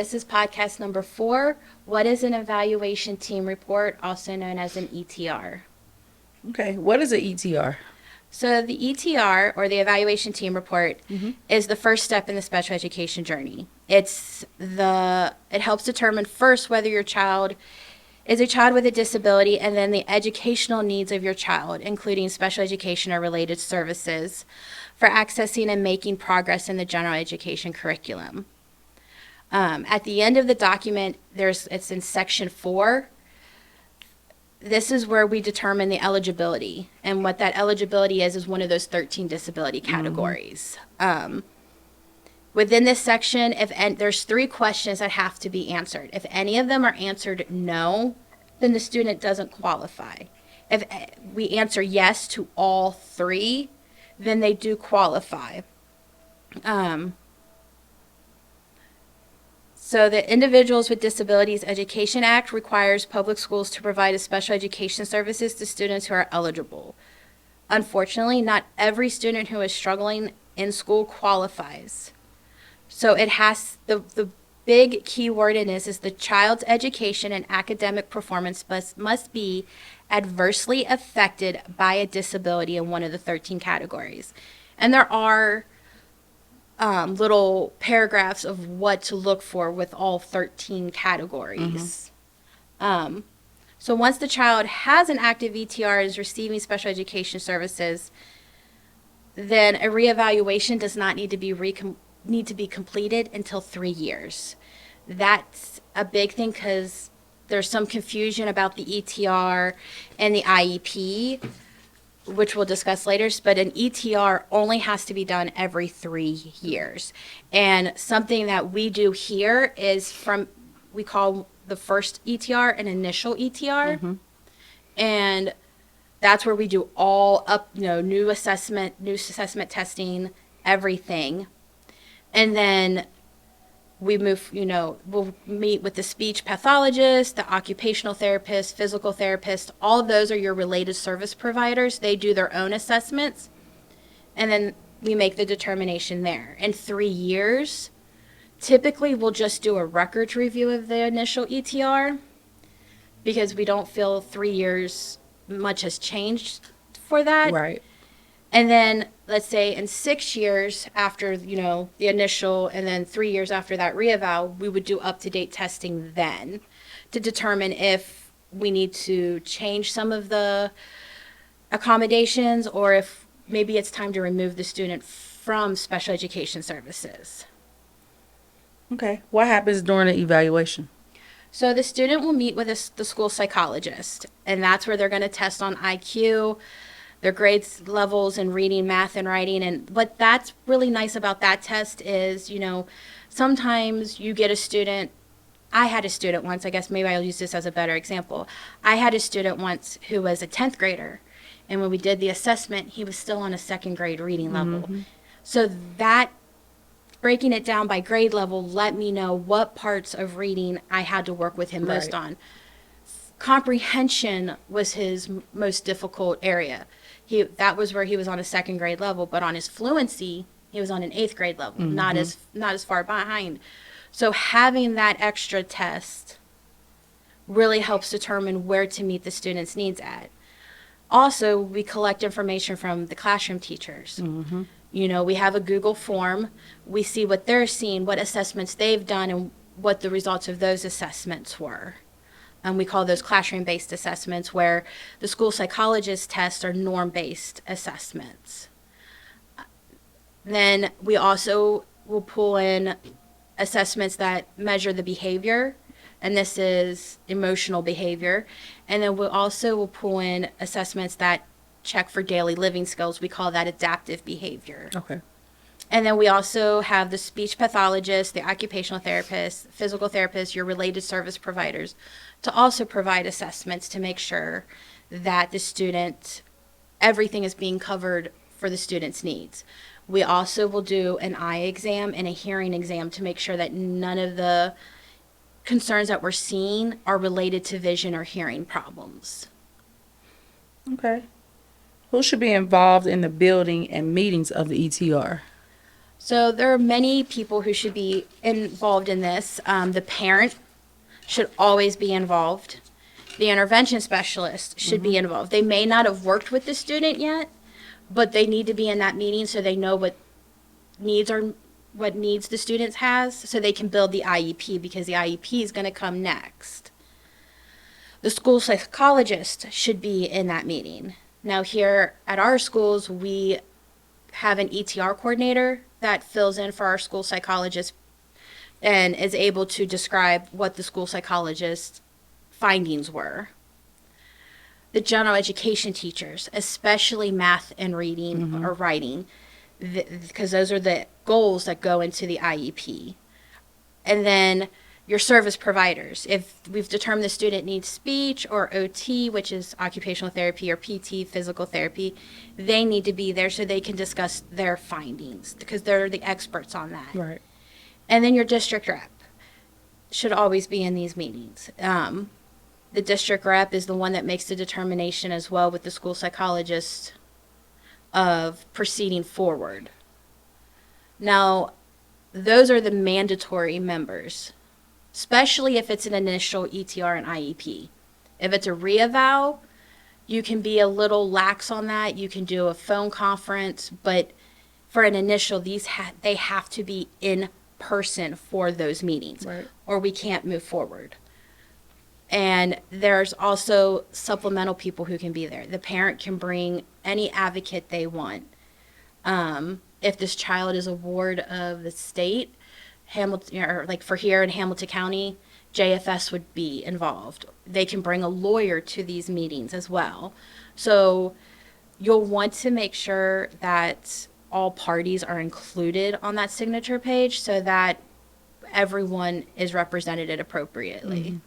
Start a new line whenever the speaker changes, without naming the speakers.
This is podcast number 4. What is an evaluation team report, also known as an ETR?
Okay, what is an ETR?
So the ETR, or the evaluation team report, is the first step in the special education journey. It helps determine first whether your child is a child with a disability, and then the educational needs of your child, including special education or related services, for accessing and making progress in the general education curriculum. At the end of the document, it's in section 4. This is where we determine the eligibility, and what that eligibility is one of those 13 disability categories. Within this section, there's 3 questions that have to be answered. If any of them are answered no, then the student doesn't qualify. If we answer yes to all 3, then they do qualify. So the Individuals with Disabilities Education Act requires public schools to provide special education services to students who are eligible. Unfortunately, not every student who is struggling in school qualifies. So it has, the big key word in this is the child's education and academic performance must be adversely affected by a disability in one of the 13 categories. And there are little paragraphs of what to look for with all 13 categories. So once the child has an active ETR, is receiving special education services, then a reevaluation does not need to be completed until 3 years. That's a big thing because there's some confusion about the ETR and the IEP, which we'll discuss later, but an ETR only has to be done every 3 years. And something that we do here is we call the first ETR an initial ETR. And that's where we do all new assessment testing, everything. And then we we'll meet with the speech pathologist, the occupational therapist, physical therapist. All of those are your related service providers. They do their own assessments, and then we make the determination there. In 3 years, typically we'll just do a records review of the initial ETR because we don't feel 3 years much has changed for that.
Right.
And then let's say in 6 years after, the initial, and then 3 years after that reeval, we would do up-to-date testing then to determine if we need to change some of the accommodations or if maybe it's time to remove the student from special education services.
Okay. What happens during the evaluation?
So the student will meet with the school psychologist, and that's where they're going to test on IQ, their grades levels in reading, math, and writing. And what that's really nice about that test is, sometimes you get a student. I had a student once, I guess maybe I'll use this as a better example. I had a student once who was a 10th grader. And when we did the assessment, he was still on a 2nd grade reading level. So that, breaking it down by grade level, let me know what parts of reading I had to work with him most on. Comprehension was his most difficult area. That was where he was on a 2nd grade level, but on his fluency, he was on an 8th grade level, not as far behind. So having that extra test really helps determine where to meet the student's needs at. Also, we collect information from the classroom teachers. We have a Google form. We see what they're seeing, what assessments they've done, and what the results of those assessments were. And we call those classroom-based assessments, where the school psychologist tests are norm-based assessments. Then we also will pull in assessments that measure the behavior, and this is emotional behavior. And then we also will pull in assessments that check for daily living skills. We call that adaptive behavior.
Okay.
And then we also have the speech pathologist, the occupational therapist, physical therapist, your related service providers, to also provide assessments to make sure that everything is being covered for the student's needs. We also will do an eye exam and a hearing exam to make sure that none of the concerns that we're seeing are related to vision or hearing problems.
Okay. Who should be involved in the building and meetings of the ETR?
So there are many people who should be involved in this. The parent should always be involved. The intervention specialist should be involved. They may not have worked with the student yet, but they need to be in that meeting so they know what needs the students has, so they can build the IEP, because the IEP is going to come next. The school psychologist should be in that meeting. Now here at our schools, we have an ETR coordinator that fills in for our school psychologist and is able to describe what the school psychologist's findings were. The general education teachers, especially math and reading or writing, because those are the goals that go into the IEP. And then your service providers. If we've determined the student needs speech or OT, which is occupational therapy, or PT, physical therapy, they need to be there so they can discuss their findings, because they're the experts on that.
Right.
And then your district rep should always be in these meetings. The district rep is the one that makes the determination as well with the school psychologist of proceeding forward. Now, those are the mandatory members, especially if it's an initial ETR and IEP. If it's a reeval, you can be a little lax on that. You can do a phone conference, but for an initial, they have to be in person for those meetings,
Right.
or we can't move forward. And there's also supplemental people who can be there. The parent can bring any advocate they want. If this child is a ward of the state, Hamilton, or like for here in Hamilton County, JFS would be involved. They can bring a lawyer to these meetings as well. So you'll want to make sure that all parties are included on that signature page so that everyone is represented appropriately.